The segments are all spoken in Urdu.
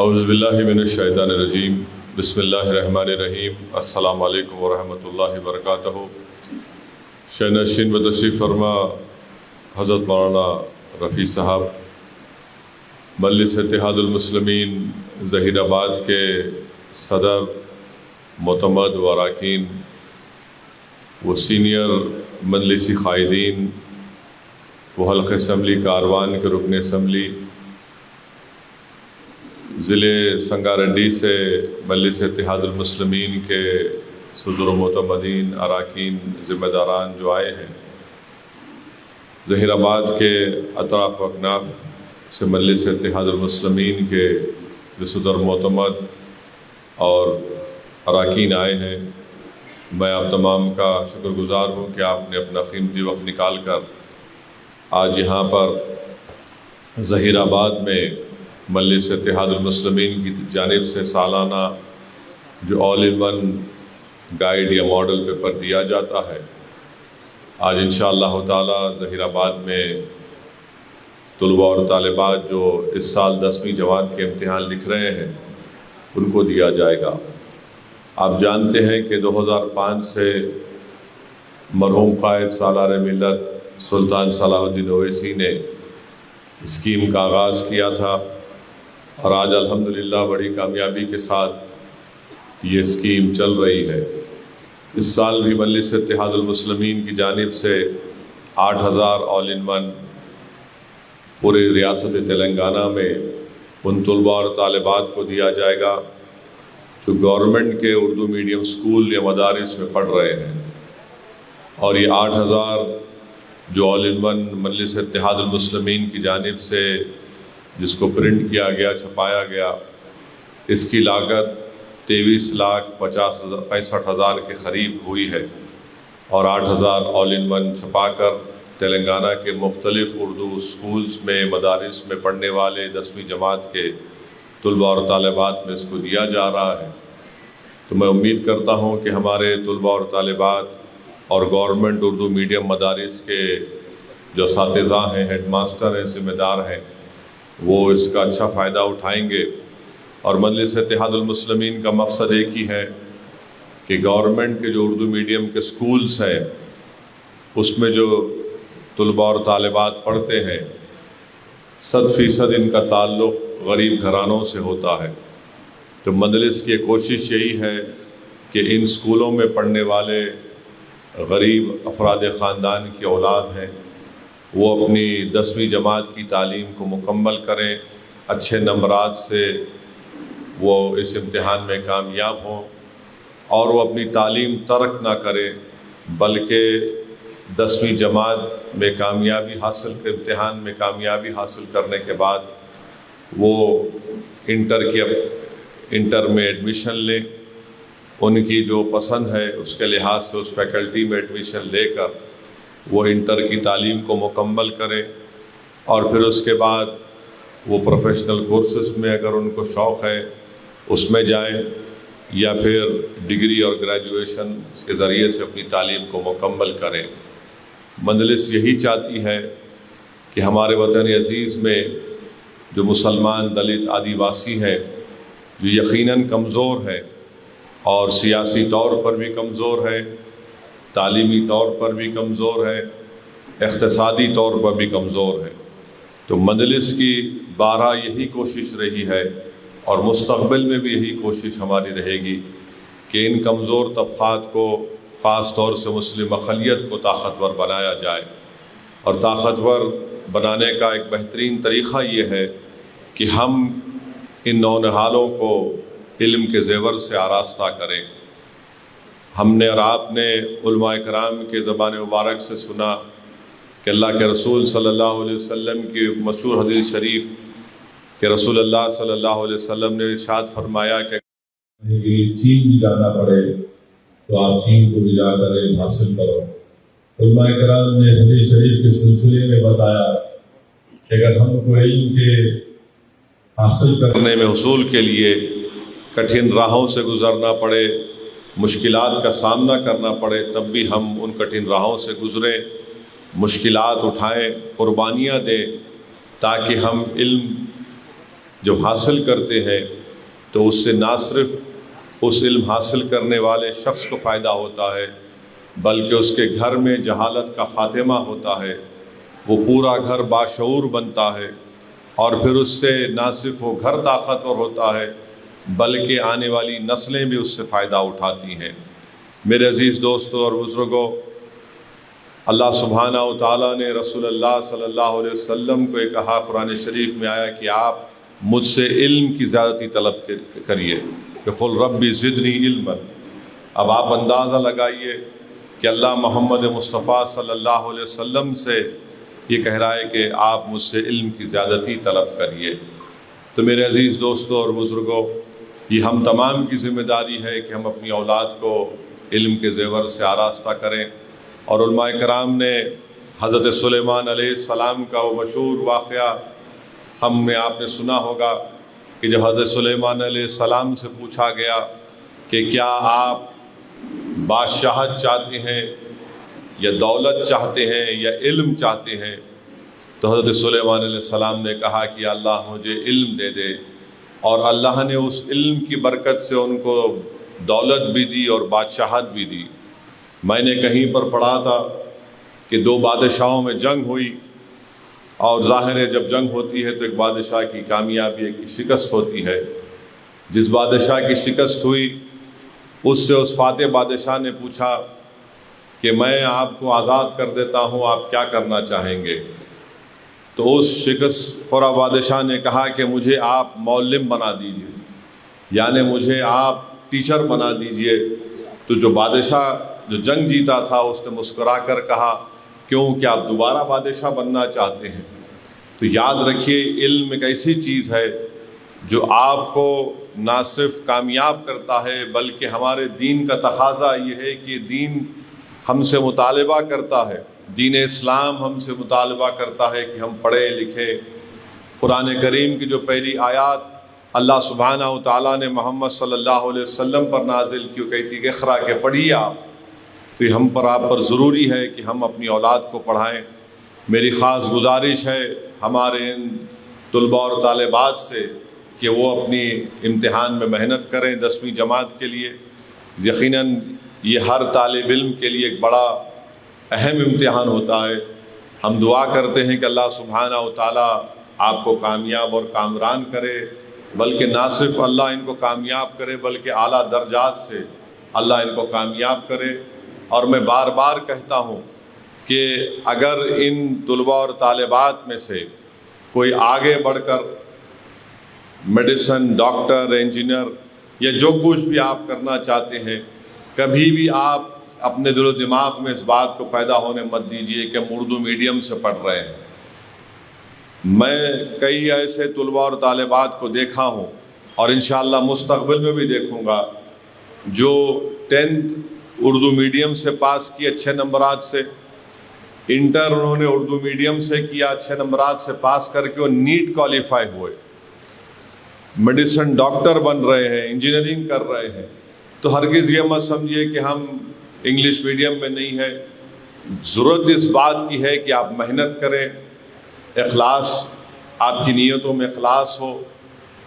اعوذ باللہ من الشیطان الرجیم بسم اللہ الرحمن الرحیم السلام علیکم ورحمۃ اللہ وبرکاتہ۔ شہنشین و تشریف فرما حضرت مولانا رفیع صاحب مجلس اتحاد المسلمین ظہیر آباد کے صدر، معتمد و اراکین و سینئر مجلسی قائدین و حلقہ اسمبلی کاروان کے رکن اسمبلی، ضلع سنگاریڈی سے مجلس اتحاد المسلمین کے صدر و معتمدین، اراکین، ذمہ داران جو آئے ہیں، ظہیر آباد کے اطراف و اکناف سے مجلس اتحاد المسلمین کے جو صدر معتمد اور اراکین آئے ہیں، میں آپ تمام کا شکر گزار ہوں کہ آپ نے اپنا قیمتی وقت نکال کر آج یہاں پر ظہیر آباد میں مجلس اتحاد المسلمین کی جانب سے سالانہ جو آل ان ون گائیڈ یا ماڈل پیپر دیا جاتا ہے، آج انشاءاللہ تعالی ظہیر آباد میں طلباء اور طالبات جو اس سال 10ویں جماعت کے امتحان لکھ رہے ہیں ان کو دیا جائے گا۔ آپ جانتے ہیں کہ 2005 سے مرحوم قائد سالار ملت سلطان صلاح الدین اویسی نے اسکیم کا آغاز کیا تھا، اور آج الحمدللہ بڑی کامیابی کے ساتھ یہ اسکیم چل رہی ہے۔ اس سال بھی مجلس اتحاد المسلمین کی جانب سے 8000 آل ان ون پورے ریاست تلنگانہ میں ان طلباء اور طالبات کو دیا جائے گا جو گورنمنٹ کے اردو میڈیم اسکول یا مدارس میں پڑھ رہے ہیں، اور یہ 8000 جو آل ان ون مجلس اتحاد المسلمین کی جانب سے جس کو پرنٹ کیا گیا، چھپایا گیا، اس کی لاگت 23,65,000 کے قریب ہوئی ہے، اور 8000 آل ان ون چھپا کر تلنگانہ کے مختلف اردو اسکولز میں، مدارس میں پڑھنے والے 10ویں جماعت کے طلباء اور طالبات میں اس کو دیا جا رہا ہے۔ تو میں امید کرتا ہوں کہ ہمارے طلباء اور طالبات اور گورنمنٹ اردو میڈیم مدارس کے جو اساتذہ ہیں، ہیڈ ماسٹر ہیں، ذمہ دار ہیں، وہ اس کا اچھا فائدہ اٹھائیں گے۔ اور مجلس اتحاد المسلمین کا مقصد ایک ہی ہے کہ گورنمنٹ کے جو اردو میڈیم کے سکولز ہیں اس میں جو طلباء اور طالبات پڑھتے ہیں 100% ان کا تعلق غریب گھرانوں سے ہوتا ہے۔ تو مجلس کی کوشش یہی ہے کہ ان سکولوں میں پڑھنے والے غریب افراد خاندان کی اولاد ہیں وہ اپنی 10ویں جماعت کی تعلیم کو مکمل کریں، اچھے نمبرات سے وہ اس امتحان میں کامیاب ہوں، اور وہ اپنی تعلیم ترک نہ کریں، بلکہ 10ویں جماعت میں کامیابی حاصل کر امتحان میں کامیابی حاصل کرنے کے بعد وہ انٹر میں ایڈمیشن لیں، ان کی جو پسند ہے اس کے لحاظ سے اس فیکلٹی میں ایڈمیشن لے کر وہ انٹر کی تعلیم کو مکمل کریں، اور پھر اس کے بعد وہ پروفیشنل کورسز میں اگر ان کو شوق ہے اس میں جائیں، یا پھر ڈگری اور گریجویشن کے ذریعے سے اپنی تعلیم کو مکمل کریں۔ مجلس یہی چاہتی ہے کہ ہمارے وطن عزیز میں جو مسلمان، دلت، آدیواسی ہیں جو یقیناً کمزور ہیں اور سیاسی طور پر بھی کمزور ہیں، تعلیمی طور پر بھی کمزور ہے، اقتصادی طور پر بھی کمزور ہے، تو مجلس کی بارہا یہی کوشش رہی ہے اور مستقبل میں بھی یہی کوشش ہماری رہے گی کہ ان کمزور طبقات کو، خاص طور سے مسلم اقلیت کو طاقتور بنایا جائے، اور طاقتور بنانے کا ایک بہترین طریقہ یہ ہے کہ ہم ان نونہالوں کو علم کے زیور سے آراستہ کریں۔ ہم نے اور آپ نے علماء کرام کے زبان مبارک سے سنا کہ اللہ کے رسول صلی اللہ علیہ وسلم کی مشہور حدیث شریف کہ رسول اللہ صلی اللہ علیہ وسلم نے ارشاد فرمایا کہ چین بھی جانا پڑے تو آپ چین کو بھی جا کر علم حاصل کرو۔ علماء کرام نے حدیث شریف کے سلسلے میں بتایا کہ اگر ہم کو علم کے حاصل کرنے میں حصول کے لیے کٹھن راہوں سے گزرنا پڑے، مشکلات کا سامنا کرنا پڑے، تب بھی ہم ان کٹھن راہوں سے گزریں، مشکلات اٹھائیں، قربانیاں دیں، تاکہ ہم علم جب حاصل کرتے ہیں تو اس سے نہ صرف اس علم حاصل کرنے والے شخص کو فائدہ ہوتا ہے بلکہ اس کے گھر میں جہالت کا خاتمہ ہوتا ہے، وہ پورا گھر باشعور بنتا ہے، اور پھر اس سے نہ صرف وہ گھر طاقتور ہوتا ہے بلکہ آنے والی نسلیں بھی اس سے فائدہ اٹھاتی ہیں۔ میرے عزیز دوستوں اور بزرگوں، اللہ سبحانہ و تعالیٰ نے رسول اللہ صلی اللہ علیہ وسلم کو یہ کہا، قرآن شریف میں آیا کہ آپ مجھ سے علم کی زیادتی طلب کریے کہ قل ربی زدنی علما۔ اب آپ اندازہ لگائیے کہ اللہ محمد مصطفیٰ صلی اللہ علیہ وسلم سے یہ کہہ رہا ہے کہ آپ مجھ سے علم کی زیادتی طلب کریے۔ تو میرے عزیز دوستوں اور بزرگوں، یہ ہم تمام کی ذمہ داری ہے کہ ہم اپنی اولاد کو علم کے زیور سے آراستہ کریں، اور علماء کرام نے حضرت سلیمان علیہ السلام کا وہ مشہور واقعہ آپ نے سنا ہوگا کہ جب حضرت سلیمان علیہ السلام سے پوچھا گیا کہ کیا آپ بادشاہت چاہتے ہیں یا دولت چاہتے ہیں یا علم چاہتے ہیں، تو حضرت سلیمان علیہ السلام نے کہا کہ اللہ مجھے علم دے دے، اور اللہ نے اس علم کی برکت سے ان کو دولت بھی دی اور بادشاہت بھی دی۔ میں نے کہیں پر پڑھا تھا کہ دو بادشاہوں میں جنگ ہوئی، اور ظاہر ہے جب جنگ ہوتی ہے تو ایک بادشاہ کی کامیابی ایک کی شکست ہوتی ہے۔ جس بادشاہ کی شکست ہوئی اس سے اس فاتح بادشاہ نے پوچھا کہ میں آپ کو آزاد کر دیتا ہوں، آپ کیا کرنا چاہیں گے؟ تو اس شکست خورہ بادشاہ نے کہا کہ مجھے آپ معلم بنا دیجئے، یعنی مجھے آپ ٹیچر بنا دیجئے۔ تو جو بادشاہ جو جنگ جیتا تھا اس نے مسکرا کر کہا کیوں، کہ آپ دوبارہ بادشاہ بننا چاہتے ہیں؟ تو یاد رکھیے، علم ایک ایسی چیز ہے جو آپ کو نہ صرف کامیاب کرتا ہے بلکہ ہمارے دین کا تقاضا یہ ہے کہ دین ہم سے مطالبہ کرتا ہے، دین اسلام ہم سے مطالبہ کرتا ہے کہ ہم پڑھیں لکھیں۔ قرآن کریم کی جو پہلی آیات اللہ سبحانہ و تعالیٰ نے محمد صلی اللہ علیہ وسلم پر نازل کی، وہ کہتی کہ اقرا کہ پڑھیے آپ، تو یہ ہم پر آپ پر ضروری ہے کہ ہم اپنی اولاد کو پڑھائیں۔ میری خاص گزارش ہے ہمارے ان طلباء اور طالبات سے کہ وہ اپنی امتحان میں محنت کریں 10ویں جماعت کے لیے۔ یقیناً یہ ہر طالب علم کے لیے ایک بڑا اہم امتحان ہوتا ہے۔ ہم دعا کرتے ہیں کہ اللہ سبحانہ و تعالیٰ آپ کو کامیاب اور کامران کرے، بلکہ نہ صرف اللہ ان کو کامیاب کرے بلکہ اعلیٰ درجات سے اللہ ان کو کامیاب کرے۔ اور میں بار بار کہتا ہوں کہ اگر ان طلباء اور طالبات میں سے کوئی آگے بڑھ کر میڈیسن، ڈاکٹر، انجینئر یا جو کچھ بھی آپ کرنا چاہتے ہیں، کبھی بھی آپ اپنے دل و دماغ میں اس بات کو پیدا ہونے مت دیجیے کہ ہم اردو میڈیم سے پڑھ رہے ہیں۔ میں کئی ایسے طلباء اور طالبات کو دیکھا ہوں اور انشاءاللہ مستقبل میں بھی دیکھوں گا جو 10th اردو میڈیم سے پاس کی اچھے نمبرات سے، انٹر انہوں نے اردو میڈیم سے کیا اچھے نمبرات سے پاس کر کے وہ نیٹ کوالیفائی ہوئے، میڈیسن ڈاکٹر بن رہے ہیں، انجینئرنگ کر رہے ہیں۔ تو ہرگز یہ مت سمجھیے کہ ہم انگلش میڈیم میں نہیں ہے۔ ضرورت اس بات کی ہے کہ آپ محنت کریں، اخلاص، آپ کی نیتوں میں اخلاص ہو۔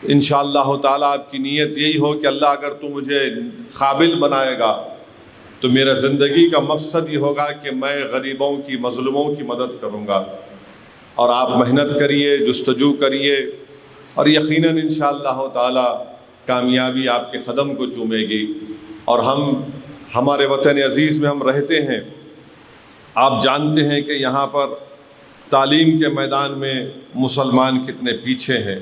انشاءاللہ تعالیٰ آپ کی نیت یہی ہو کہ اللہ اگر تو مجھے قابل بنائے گا تو میرا زندگی کا مقصد یہ ہوگا کہ میں غریبوں کی، مظلوموں کی مدد کروں گا۔ اور آپ محنت کریے، جستجو کریے، اور یقیناً انشاءاللہ تعالی کامیابی آپ کے قدم کو چومے گی۔ اور ہمارے وطن عزیز میں ہم رہتے ہیں، آپ جانتے ہیں کہ یہاں پر تعلیم کے میدان میں مسلمان کتنے پیچھے ہیں۔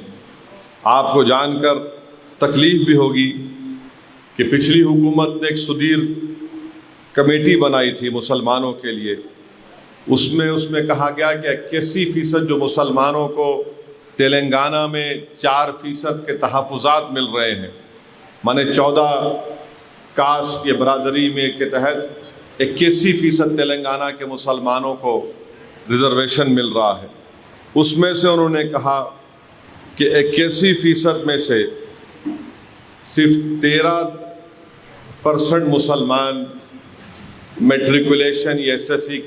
آپ کو جان کر تکلیف بھی ہوگی کہ پچھلی حکومت نے ایک سدیر کمیٹی بنائی تھی مسلمانوں کے لیے، اس میں کہا گیا کہ 81% جو مسلمانوں کو تلنگانہ میں 4% کے تحفظات مل رہے ہیں، مانے 14 کاسٹ کی برادری میں کے تحت 81% تلنگانہ کے مسلمانوں کو ریزرویشن مل رہا ہے۔ اس میں سے انہوں نے کہا کہ 81% میں سے صرف 13% مسلمان میٹریکولیشن یا SSC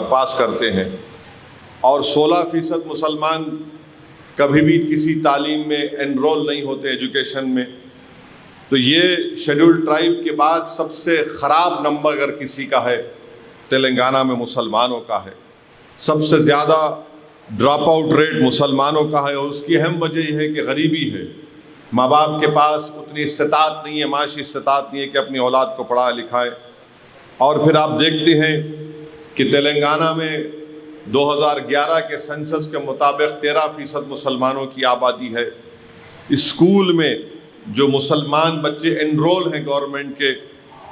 پاس کرتے ہیں، اور 16% مسلمان کبھی بھی کسی تعلیم میں انرول نہیں ہوتے ایجوکیشن میں، تو یہ شیڈول ٹرائب کے بعد سب سے خراب نمبر اگر کسی کا ہے تلنگانہ میں مسلمانوں کا ہے۔ سب سے زیادہ ڈراپ آؤٹ ریٹ مسلمانوں کا ہے، اور اس کی اہم وجہ یہ ہے کہ غریبی ہے، ماں باپ کے پاس اتنی استطاعت نہیں ہے، معاشی استطاعت نہیں ہے کہ اپنی اولاد کو پڑھا لکھائے۔ اور پھر آپ دیکھتے ہیں کہ تلنگانہ میں 2011 کے سنسس کے مطابق 13% مسلمانوں کی آبادی ہے۔ اسکول میں جو مسلمان بچے انرول ہیں گورنمنٹ کے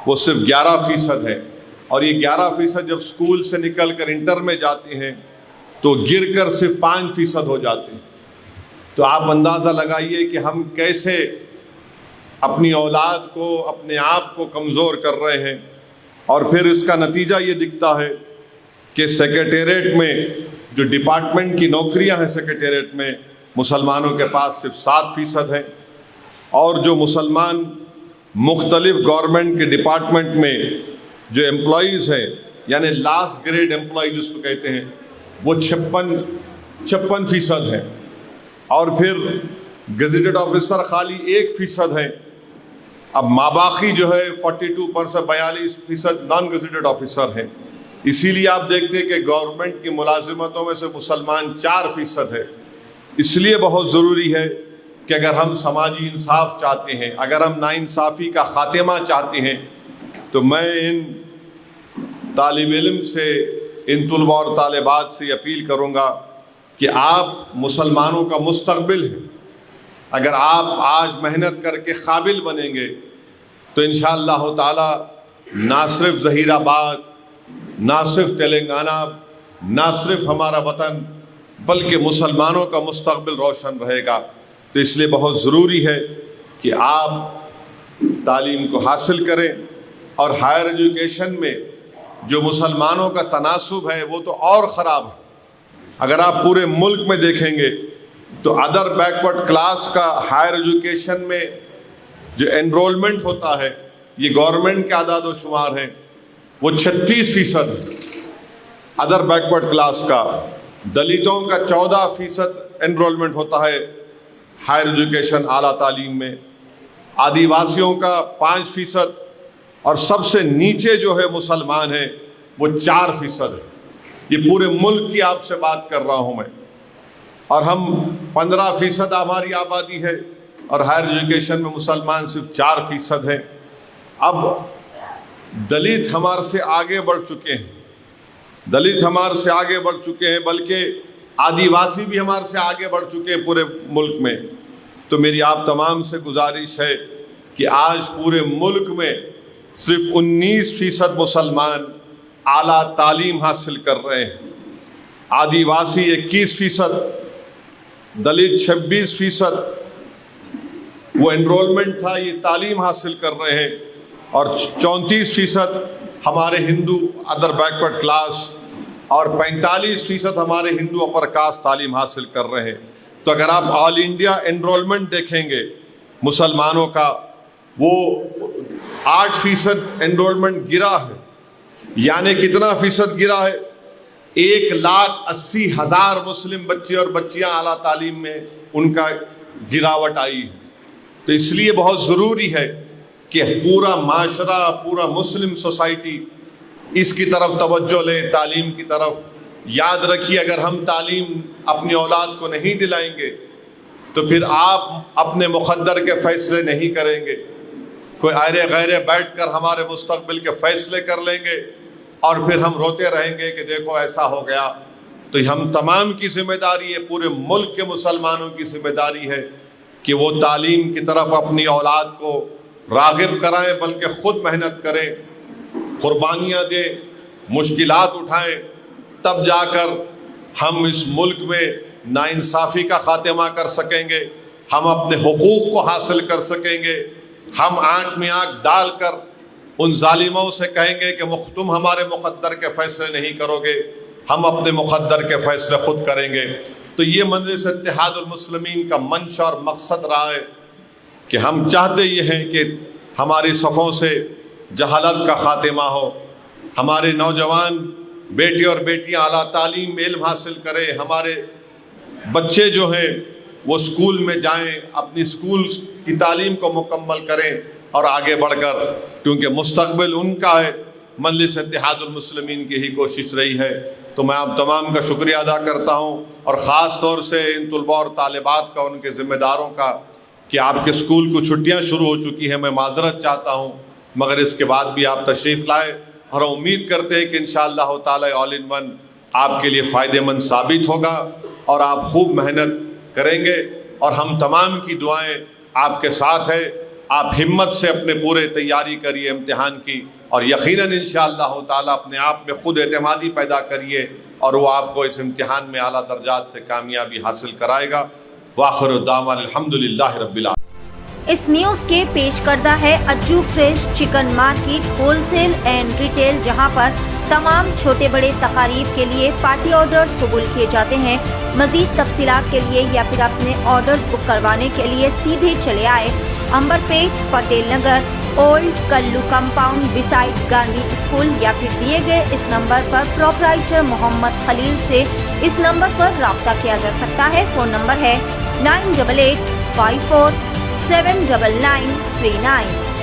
وہ صرف 11% ہیں، اور یہ 11% جب اسکول سے نکل کر انٹر میں جاتے ہیں تو گر کر صرف 5% ہو جاتے ہیں۔ تو آپ اندازہ لگائیے کہ ہم کیسے اپنی اولاد کو، اپنے آپ کو کمزور کر رہے ہیں۔ اور پھر اس کا نتیجہ یہ دکھتا ہے کہ سیکریٹریٹ میں جو ڈپارٹمنٹ کی نوکریاں ہیں سیکریٹریٹ میں مسلمانوں کے پاس صرف 7% ہیں، اور جو مسلمان مختلف گورنمنٹ کے ڈپارٹمنٹ میں جو امپلائیز ہیں، یعنی لاسٹ گریڈ امپلائی جس کو کہتے ہیں، وہ 56% ہیں، اور پھر گزیٹڈ آفیسر خالی 1% ہیں۔ اب ماباقی جو ہے 42% 42% نان گزیٹڈ آفیسر ہیں۔ اسی لیے آپ دیکھتے ہیں کہ گورنمنٹ کی ملازمتوں میں سے مسلمان 4% ہے۔ اس لیے بہت ضروری ہے کہ اگر ہم سماجی انصاف چاہتے ہیں، اگر ہم ناانصافی کا خاتمہ چاہتے ہیں، تو میں ان طالب علم سے، ان طلباء اور طالبات سے اپیل کروں گا کہ آپ مسلمانوں کا مستقبل ہیں۔ اگر آپ آج محنت کر کے قابل بنیں گے تو انشاءاللہ تعالی نہ صرف ظہیر آباد، نہ صرف تلنگانہ، نہ صرف ہمارا وطن، بلکہ مسلمانوں کا مستقبل روشن رہے گا۔ تو اس لیے بہت ضروری ہے کہ آپ تعلیم کو حاصل کریں، اور ہائر ایجوکیشن میں جو مسلمانوں کا تناسب ہے وہ تو اور خراب ہے۔ اگر آپ پورے ملک میں دیکھیں گے تو ادر بیکورڈ کلاس کا ہائر ایجوکیشن میں جو انرولمنٹ ہوتا ہے، یہ گورنمنٹ کے اعداد و شمار ہیں، وہ 36% ہے ادر بیکورڈ کلاس کا۔ دلتوں کا 14% انرولمنٹ ہوتا ہے ہائر ایجوکیشن اعلیٰ تعلیم میں، آدیواسیوں کا 5%، اور سب سے نیچے جو ہے مسلمان ہیں وہ 4% ہے۔ یہ پورے ملک کی آپ سے بات کر رہا ہوں میں، اور ہم 15% ہماری آبادی ہے، اور ہائر ایجوکیشن میں مسلمان صرف 4% ہیں۔ اب دلت ہمارے سے آگے بڑھ چکے ہیں، دلت ہمارے سے آگے بڑھ چکے ہیں، بلکہ آدیواسی بھی ہمارے سے آگے بڑھ چکے ہیں پورے ملک میں۔ تو میری آپ تمام سے گزارش ہے کہ آج پورے ملک میں صرف 19% مسلمان اعلیٰ تعلیم حاصل کر رہے ہیں، آدیواسی 21%، دلت 26%، وہ انرولمنٹ تھا، یہ تعلیم حاصل کر رہے ہیں، اور 34% ہمارے ہندو ادر بیکورڈ کلاس، اور 45% ہمارے ہندو اپر کاسٹ تعلیم حاصل کر رہے ہیں۔ تو اگر آپ آل انڈیا انرولمنٹ دیکھیں گے مسلمانوں کا، وہ 8% انرولمنٹ گرا ہے۔ یعنی کتنا فیصد گرا ہے؟ 1,80,000 مسلم بچے اور بچیاں اعلیٰ تعلیم میں ان کا گراوٹ آئی ہے۔ تو اس لیے بہت ضروری ہے کہ پورا معاشرہ، پورا مسلم سوسائٹی اس کی طرف توجہ لے، تعلیم کی طرف۔ یاد رکھیے، اگر ہم تعلیم اپنی اولاد کو نہیں دلائیں گے تو پھر آپ اپنے مقدر کے فیصلے نہیں کریں گے، کوئی آئرے غیرے بیٹھ کر ہمارے مستقبل کے فیصلے کر لیں گے، اور پھر ہم روتے رہیں گے کہ دیکھو ایسا ہو گیا۔ تو ہم تمام کی ذمہ داری ہے، پورے ملک کے مسلمانوں کی ذمہ داری ہے کہ وہ تعلیم کی طرف اپنی اولاد کو راغب کرائیں، بلکہ خود محنت کریں، قربانیاں دیں، مشکلات اٹھائیں، تب جا کر ہم اس ملک میں ناانصافی کا خاتمہ کر سکیں گے، ہم اپنے حقوق کو حاصل کر سکیں گے۔ ہم آنکھ میں آنکھ ڈال کر ان ظالموں سے کہیں گے کہ تم ہمارے مقدر کے فیصلے نہیں کرو گے، ہم اپنے مقدر کے فیصلے خود کریں گے۔ تو یہ مجلس اتحاد المسلمین کا منشا اور مقصد رہا ہے کہ ہم چاہتے یہ ہیں کہ ہماری صفوں سے جہالت کا خاتمہ ہو، ہمارے نوجوان بیٹے اور بیٹیاں اعلیٰ تعلیم میں علم حاصل کریں، ہمارے بچے جو ہیں وہ اسکول میں جائیں، اپنی اسکول کی تعلیم کو مکمل کریں اور آگے بڑھ کر، کیونکہ مستقبل ان کا ہے، مجلس اتحاد المسلمین کی ہی کوشش رہی ہے۔ تو میں آپ تمام کا شکریہ ادا کرتا ہوں، اور خاص طور سے ان طلباء اور طالبات کا، ان کے ذمہ داروں کا، کہ آپ کے اسکول کو چھٹیاں شروع ہو چکی ہیں، میں معذرت چاہتا ہوں، مگر اس کے بعد بھی آپ تشریف لائے، اور امید کرتے ہیں کہ انشاءاللہ تعالی آل ان ون آپ کے لیے فائدہ مند ثابت ہوگا، اور آپ خوب محنت کریں گے، اور ہم تمام کی دعائیں آپ کے ساتھ ہے۔ آپ ہمت سے اپنے پورے تیاری کریے امتحان کی، اور یقیناً انشاءاللہ تعالی اپنے آپ میں خود اعتمادی پیدا کریے، اور وہ آپ کو اس امتحان میں اعلیٰ درجات سے کامیابی حاصل کرائے گا۔ وآخر دعوانا الحمدللہ رب العالمین۔ اس نیوز کے پیش کردہ ہے اجو fresh chicken market wholesale and retail, جہاں پر تمام چھوٹے بڑے تقاریب کے لیے پارٹی آرڈرز قبول کیے جاتے ہیں۔ مزید تفصیلات کے لیے یا پھر اپنے آرڈرز بک کروانے کے لیے سیدھے چلے آئے امبر پیٹ، پٹیل نگر، اولڈ کلو کمپاؤنڈ بسائڈ گاندھی اسکول، یا پھر دیے گئے اس نمبر پر پروپرائٹر محمد خلیل سے اس نمبر پر رابطہ کیا جا سکتا ہے۔ فون نمبر ہے 9885479939۔